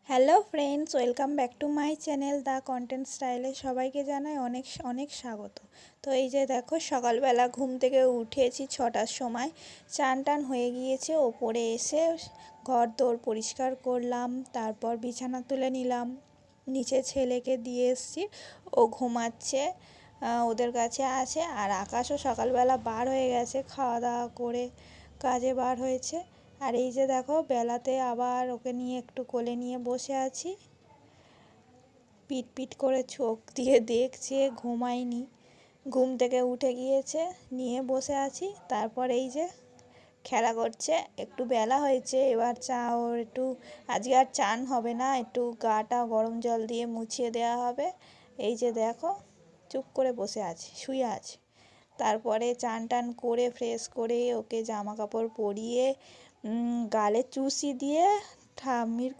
Hello friends, welcome back to my channel the content স্টাইলে সবাইকে জানাই অনেক অনেক স্বাগত। তো এই যে দেখো, সকালবেলা ঘুম থেকে উঠেছি 6টার সময়, চান টান হয়ে গিয়েছে। ওপরে এসে ঘর দোর পরিষ্কার করলাম, তারপর বিছানা তুলে নিলাম, নিচে ছেলেকে দিয়ে এসেছি, ও ঘুমাচ্ছে, ওদের কাছে আছে। আর আকাশও সকালবেলা বার হয়ে গেছে, খাওয়া দাওয়া করে কাজে বার হয়েছে। আর এই যে দেখো, বেলাতে আবার ওকে নিয়ে একটু কোলে নিয়ে বসে আছি, পিট পিট করে চোখ দিয়ে দেখছে, ঘুমায়নি, ঘুম থেকে উঠে গিয়েছে, নিয়ে বসে আছি। তারপর এই যে খেলা করছে, একটু বেলা হয়েছে, এবার ওর একটু আজকে আর চান হবে না, একটু গাটা গরম জল দিয়ে মুছিয়ে দেওয়া হবে। এই যে দেখো, চুপ করে বসে আছে, শুয়ে আছে। তারপরে চান টান করে ফ্রেশ করে ওকে জামা কাপড় পরিয়ে গালে চুষি দিয়ে ঠাম্মির